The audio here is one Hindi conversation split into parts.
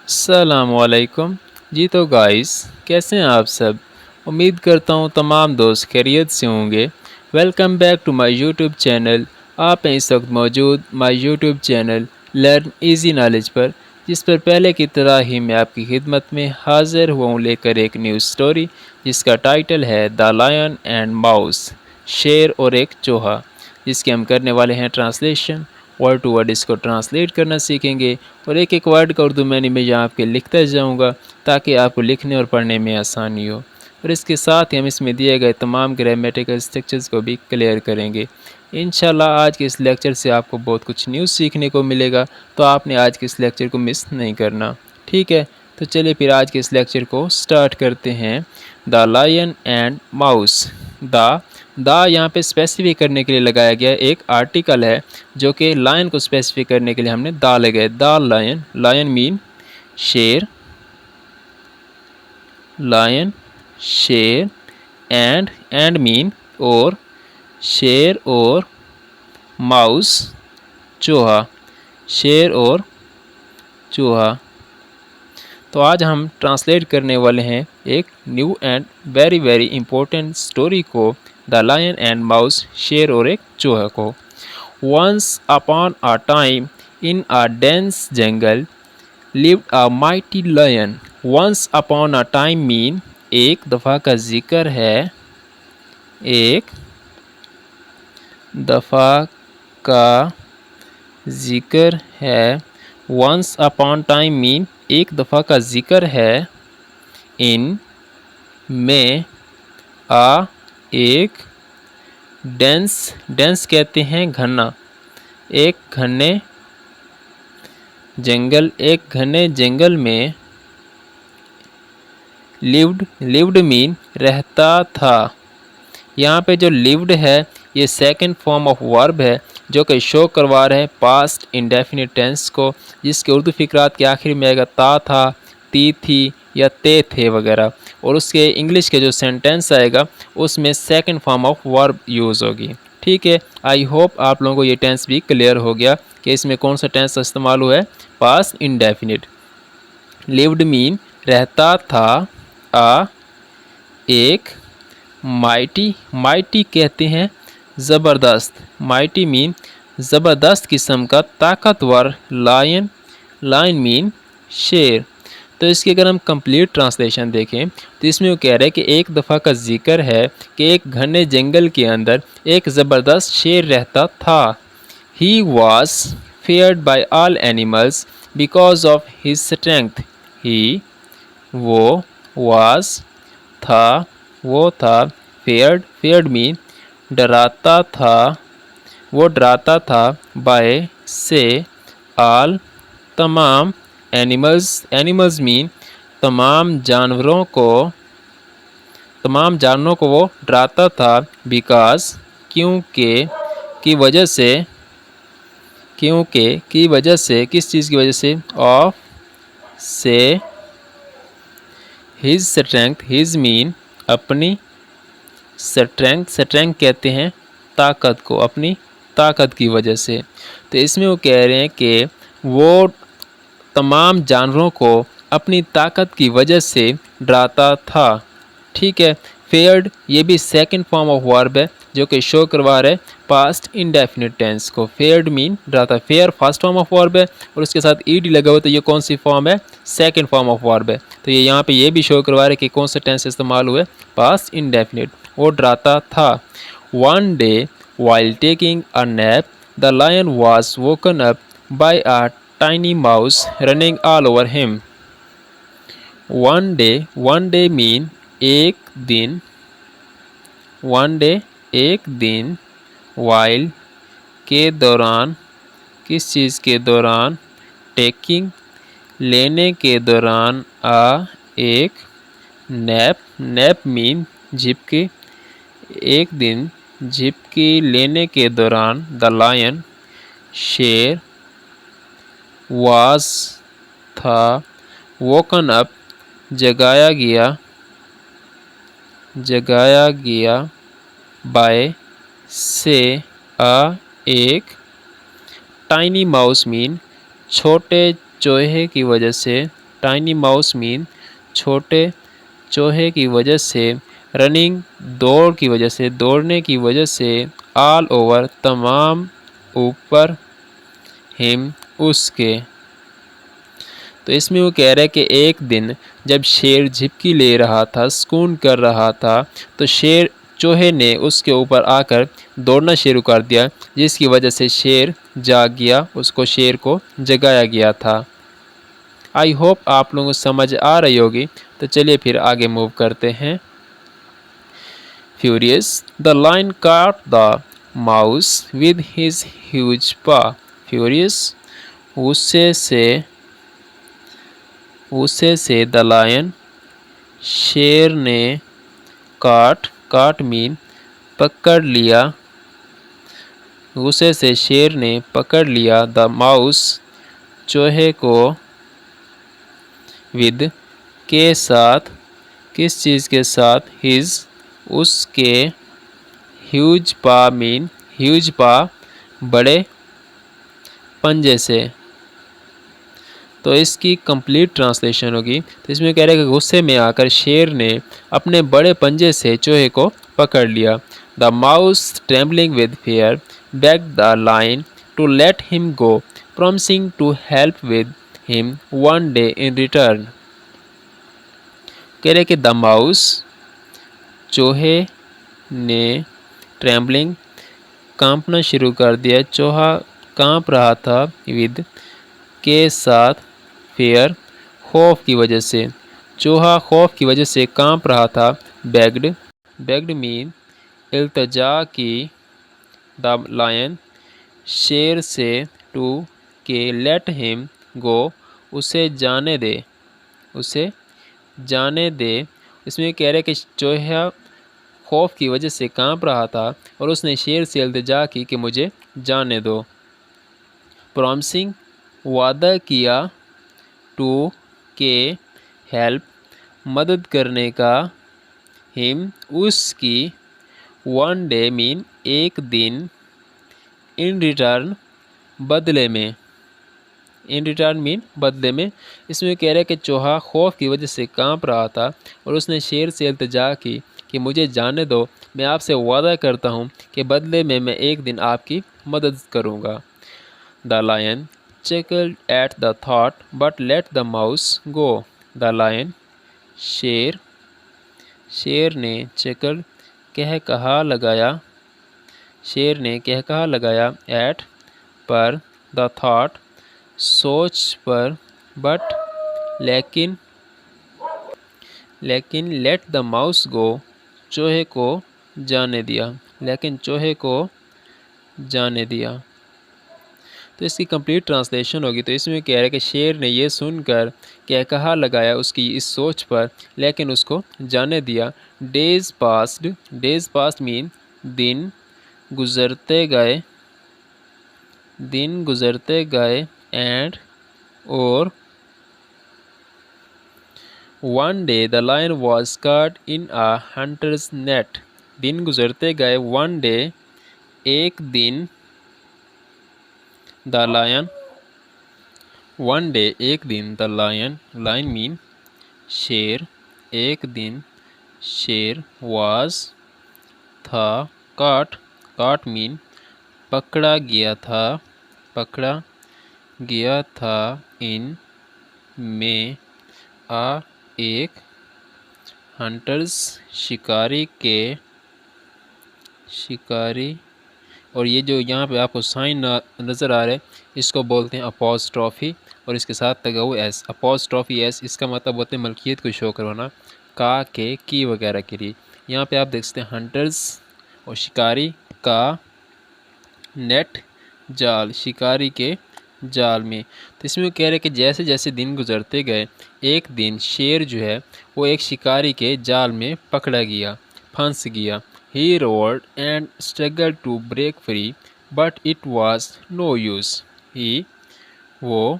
अस्सलामुअलैकुम। जी तो गाइस, कैसे हैं आप सब। उम्मीद करता हूँ तमाम दोस्त खैरियत से होंगे। Welcome back to my YouTube channel. आप हैं इस वक्त मौजूद my YouTube channel learn easy knowledge पर, जिस पर पहले की तरह ही मैं आपकी खिदमत में हाजिर हुआ हूँ लेकर एक न्यूज़ स्टोरी, जिसका टाइटल है द लायन एंड माउस, शेर और एक चूहा, जिसके हम करने वाले हैं ट्रांसलेशन। वर्ड टू वर्ड इसको ट्रांसलेट करना सीखेंगे और एक एक वर्ड का उर्दू मैंने में यहाँ आपके लिखता जाऊँगा ताकि आपको लिखने और पढ़ने में आसानी हो। और इसके साथ ही हम इसमें दिए गए तमाम ग्रामेटिकल स्ट्रक्चर्स को भी क्लियर करेंगे। इंशाल्लाह आज के इस लेक्चर से आपको बहुत कुछ न्यूज़ सीखने को मिलेगा, तो आपने आज के इस लेक्चर को मिस नहीं करना। ठीक है, तो चलिए फिर आज के इस लेक्चर को स्टार्ट करते हैं। The lion and mouse. The यहाँ पे स्पेसिफिक करने के लिए लगाया गया एक आर्टिकल है, जो कि लायन को स्पेसिफिक करने के लिए हमने द लगाया। द लायन, लायन मीन शेर, लायन शेर, एंड मीन और, शेर और, माउस चूहा, शेर और चूहा। तो आज हम ट्रांसलेट करने वाले हैं एक new and very very important story को, द लायन एंड माउस, शेर और एक चूहा को। Once upon a time in a dense jungle lived a mighty lion। Once upon a time mean एक दफ़ा का जिक्र है, एक दफ़ा का जिक्र है। वंस अपॉन टाइम मीन एक दफ़ा का जिक्र है। इन में, आ एक, डेंस, डेंस कहते हैं घना, एक घने जंगल, एक घने जंगल में। लिव्ड, लिव्ड मीन रहता था। यहाँ पे जो लिव्ड है ये सेकंड फॉर्म ऑफ वर्ब है, जो कि शो करवा रहे हैं पास्ट इंडेफिनिट टेंस को, जिसके उर्दू फिक्रात के आखिर में आएगा ता था, ती थी या ते थे वगैरह। और उसके इंग्लिश के जो सेंटेंस आएगा उसमें second form of verb use होगी। ठीक है, आई होप आप लोगों को ये टेंस भी क्लियर हो गया कि इसमें कौन सा टेंस इस्तेमाल हुआ है, पास्ट इंडेफिनिट। लिव्ड मीन रहता था, आ एक, माइटी, माइटी कहते हैं ज़बरदस्त, माइटी मीन ज़बरदस्त किस्म का ताकतवर। लायन, लायन मीन शेर। तो इसकी अगर हम कंप्लीट ट्रांसलेशन देखें तो इसमें वो कह रहे हैं कि एक दफ़ा का जिक्र है कि एक घने जंगल के अंदर एक ज़बरदस्त शेर रहता था। He was feared by all animals because of his strength। ही, वो, was, था, वो था, feared, feared मीन डराता था, वो डराता था, by से, all तमाम, एनिमल्स, एनिमल्स मीन तमाम जानवरों को, तमाम जानवरों को वो डराता था। बिकॉज क्योंकि, की वजह से, क्योंकि की वजह से, किस चीज़ की वजह से, ऑफ से, हिज स्ट्रेंथ, हिज मीन अपनी, स्ट्रेंथ, स्ट्रेंथ कहते हैं ताकत को, अपनी ताकत की वजह से। तो इसमें वो कह रहे हैं कि वो तमाम जानवरों को अपनी ताकत की वजह से डराता था। ठीक है, फेयर्ड ये भी सेकंड फॉर्म ऑफ वर्ब है, जो कि शो करवा रहे पास्ट इंडेफिनिट टेंस को। फेयर्ड मीन डराता, fear first form of verb है और उसके साथ ईडी लगा हुआ, तो ये कौन सी फॉर्म है, सेकंड फॉर्म ऑफ वर्ब है। तो ये यहाँ पे ये भी शो करवा रहे कि कौन सा टेंस इस्तेमाल हुआ है, पास्ट इंडेफिनिट। वो डराता था। One day while taking a nap the lion was woken up by a tiny mouse running all over him. One day mean एक दिन, वन डे एक दिन, वाइल के दौरान, किस चीज़ के दौरान, टेकिंग लेने के दौरान, आ एक, नैप, नैप मीन झिपकी, एक दिन झिपकी लेने के दौरान, द लायन शेर, वाज था, वोकन अप जगाया गया, जगाया गया, बाय से, आ एक, टाइनी माउस मीन छोटे चूहे की वजह से, टाइनी माउस मीन छोटे चूहे की वजह से, रनिंग दौड़ की वजह से, दौड़ने की वजह से, ऑल ओवर तमाम, ऊपर, हिम उसके। तो इसमें वो कह रहा है कि एक दिन जब शेर झिपकी ले रहा था, सुकून कर रहा था, तो शेर चूहे ने उसके ऊपर आकर दौड़ना शुरू कर दिया, जिसकी वजह से शेर जाग गया, उसको शेर को जगाया गया था। आई होप आप लोगों को समझ आ रही होगी। तो चलिए फिर आगे मूव करते हैं। Furious the lion caught the mouse with his huge paw. Furious गुस्से से द लायन शेर ने काट मीन पकड़ लिया, गुस्से से शेर ने पकड़ लिया द माउस चूहे को, विद के साथ, किस चीज़ के साथ, हिज उसके, ह्यूज पा मीन ह्यूज पा बड़े पंजे से। तो इसकी कंप्लीट ट्रांसलेशन होगी। तो इसमें कह रहा है कि गुस्से में आकर शेर ने अपने बड़े पंजे से चूहे को पकड़ लिया। The mouse trembling with fear begged the lion to let him go, promising to help with him one day in return. कह रहे कि द माउस चूहे ने, ट्रेम्बलिंग कांपना शुरू कर दिया, चूहा कांप रहा था, विद के साथ, फेयर खौफ की वजह से, चूहा खौफ की वजह से कांप रहा था। बेग्ड मीन इल्तजा की, द लायन शेर से, टू के लेट हिम गो उसे जाने दे, उसे जाने दे। इसमें कह रहे कि चूहा खौफ की वजह से कांप रहा था और उसने शेर से इल्तजा की कि मुझे जाने दो। प्रॉमिसिंग वादा किया, टू के हेल्प मदद करने का, हिम उसकी, वन डे मीन एक दिन, इन रिटर्न बदले में, इन रिटर्न मीन बदले में। इसमें कह रहा है कि चूहा खौफ की वजह से कांप रहा था और उसने शेर से इल्तजा की कि मुझे जाने दो, मैं आपसे वादा करता हूँ कि बदले में मैं एक दिन आपकी मदद करूँगा। The lion chuckled at the thought but let the mouse go. The lion शेर ने chuckled कह कहा लगाया at पर, the thought सोच पर, but लेकिन let the mouse go चूहे को जाने दिया। तो इसकी कंप्लीट ट्रांसलेशन होगी। तो इसमें कह रहा है कि शेर ने यह सुनकर कहा लगाया उसकी इस सोच पर, लेकिन उसको जाने दिया। डेज पास्ट मीन दिन गुजरते गए, एंड और, one day the lion was caught in a hunter's net. दिन गुजरते गए, वन डे एक दिन, द लायन वन डे एक दिन, द लायन मीन शेर, एक दिन शेर, वाज था, काट मीन पकड़ा गया था, इन में, आ एक, हंटर्स शिकारी। और ये जो यहाँ पे आपको साइन नज़र आ रहा है, इसको बोलते हैं अपॉस्ट्रॉफी, और इसके साथ लगा हुआ एस, अपॉस्ट्रॉफी एस, इसका मतलब होता है मलकियत को शो करवाना, का, के, की वगैरह के लिए। यहाँ पे आप देख सकते हैं हंटर्स और शिकारी का, नेट जाल, शिकारी के जाल में। तो इसमें कह रहे हैं कि जैसे जैसे दिन गुजरते गए, एक दिन शेर जो है वो एक शिकारी के जाल में पकड़ा गया, फंस गया। He roared and struggled to break free, but it was no use. वो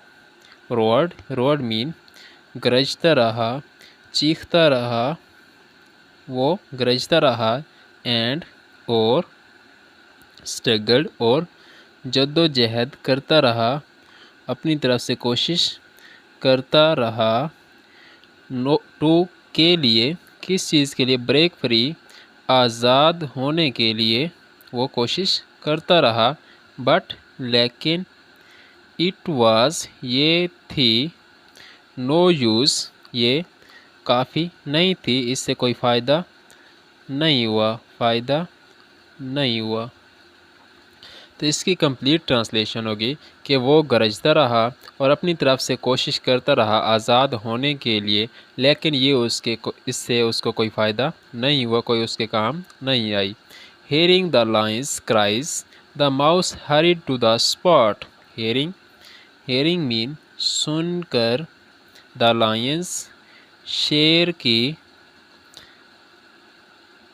roared mean गरजता रहा, चीखता रहा, वो गरजता रहा, and और struggled और जद्दोजहद करता रहा, अपनी तरफ से कोशिश करता रहा। नो टू के लिए, किस चीज़ के लिए? ब्रेक फ्री, आज़ाद होने के लिए वो कोशिश करता रहा। बट लेकिन, इट वाज ये थी, नो यूज़ ये काफ़ी नहीं थी, इससे कोई फ़ायदा नहीं हुआ, फ़ायदा नहीं हुआ। तो इसकी कंप्लीट ट्रांसलेशन होगी कि वो गरजता रहा और अपनी तरफ से कोशिश करता रहा आज़ाद होने के लिए, लेकिन ये इससे उसको कोई फ़ायदा नहीं हुआ, कोई उसके काम नहीं आई। Hearing the lion's cries, the mouse hurried to the spot. Hearing, hearing mean सुनकर, द लायंस शेर की,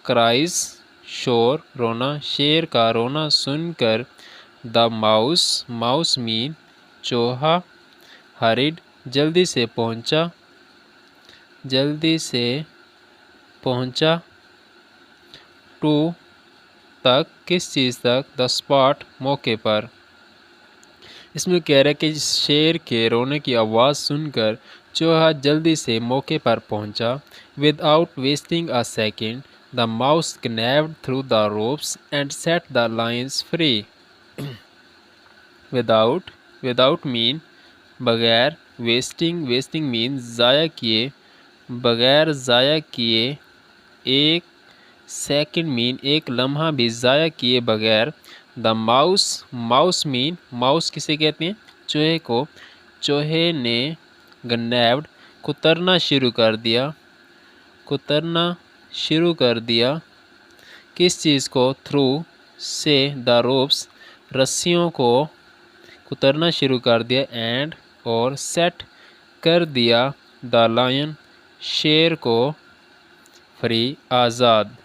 क्राइज शोर रोना, शेर का रोना सुनकर, द माउस, माउस मीन चूहा, हरिड जल्दी से पहुंचा, जल्दी से पहुंचा, टू तक, किस चीज़ तक? द स्पॉट मौके पर। इसमें कह रहा है कि शेर के रोने की आवाज़ सुनकर चूहा जल्दी से मौके पर पहुंचा। Without wasting a second, the mouse gnawed through the ropes and set the lions free. Without, without mean बगैर, वेस्टिंग, वेस्टिंग मीन ज़ाया किए, बगैर ज़ाया किए, एक सेकंड मीन एक लम्हा भी ज़ाया किए बगैर, the mouse, mouse mean mouse किसे कहते हैं? चूहे को। चूहे ने gnawed कुतरना शुरू कर दिया, कुतरना शुरू कर दिया, किस चीज़ को? थ्रू से, द रोप्स रस्सियों को कुतरना शुरू कर दिया, एंड और सेट कर दिया, द लायन शेर को, फ्री आज़ाद।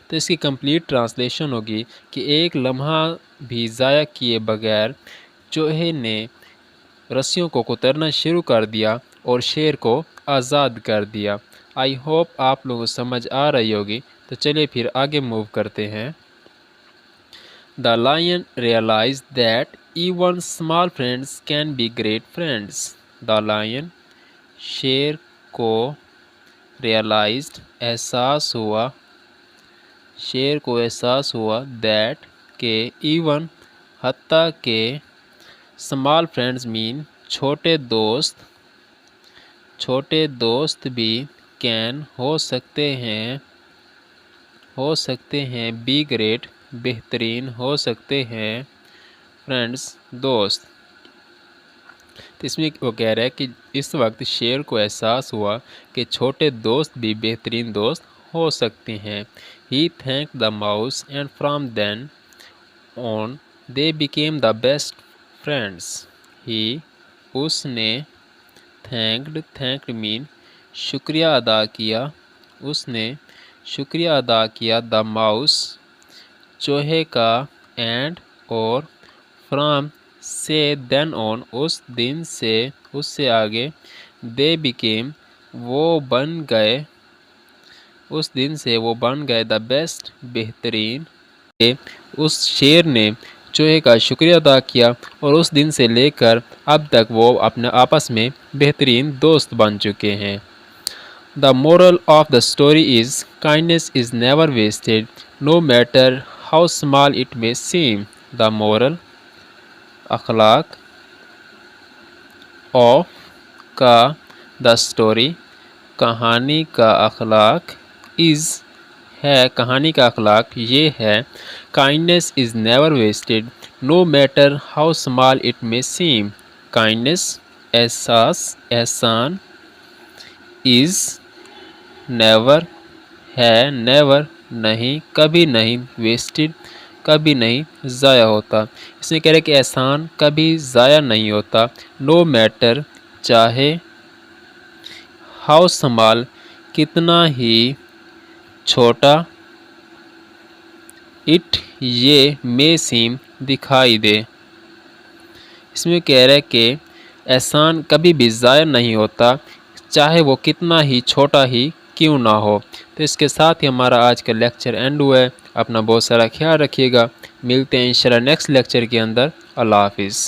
तो इसकी कंप्लीट ट्रांसलेशन होगी कि एक लम्हा भी ज़ाया किए बगैर चूहे ने रस्सियों को कुतरना शुरू कर दिया और शेर को आज़ाद कर दिया। आई होप आप लोगों को समझ आ रही होगी। तो चलिए फिर आगे मूव करते हैं। The lion realize that even small friends can be great friends. The lion, शेर को realized एहसास हुआ, शेर को एहसास हुआ, that के even हत्ता के, small friends mean छोटे दोस्त, छोटे दोस्त भी can हो सकते हैं, हो सकते हैं, be great बेहतरीन हो सकते हैं, फ्रेंड्स दोस्त। तो इसमें वो कह रहा है कि इस वक्त शेर को एहसास हुआ कि छोटे दोस्त भी बेहतरीन दोस्त हो सकते हैं। He thank the mouse and from then on they became the best friends. He उसने, थैंक्ड, थैंक्ड मीन शुक्रिया अदा किया, उसने शुक्रिया अदा किया, द माउस चूहे का, एंड और फ्राम से, देन ऑन उस दिन से, उससे आगे, दे बिकेम वो बन गए, उस दिन से वो बन गए, द बेस्ट बेहतरीन। उस शेर ने चूहे का शुक्रिया अदा किया और उस दिन से लेकर अब तक वो अपने आपस में बेहतरीन दोस्त बन चुके हैं। The moral of the story is kindness is never wasted no matter how small it may seem. The moral अखलाक ऑफ का, द स्टोरी कहानी का अखलाक, इज़ है कहानी का अखलाक ये है, kindness is never wasted no matter how small it may seem. Kindness एहसास एहसान, इज़ नेवर है नेवर नहीं कभी नहीं, वेस्टेड कभी नहीं ज़ाया होता। इसमें कह रहे कि एहसान कभी ज़ाया नहीं होता, नो मैटर चाहे, हाउ स्मॉल कितना ही छोटा, इट ये मे सीम दिखाई दे। इसमें कह रहा है कि एहसान कभी भी ज़ाया नहीं होता चाहे वो कितना ही छोटा ही क्यों ना हो। तो इसके साथ ही हमारा आज का लेक्चर एंड हुआ है। अपना बहुत सारा ख्याल रखिएगा। मिलते हैं इंशाल्लाह नेक्स्ट लेक्चर के अंदर। अल्लाह हाफिज़।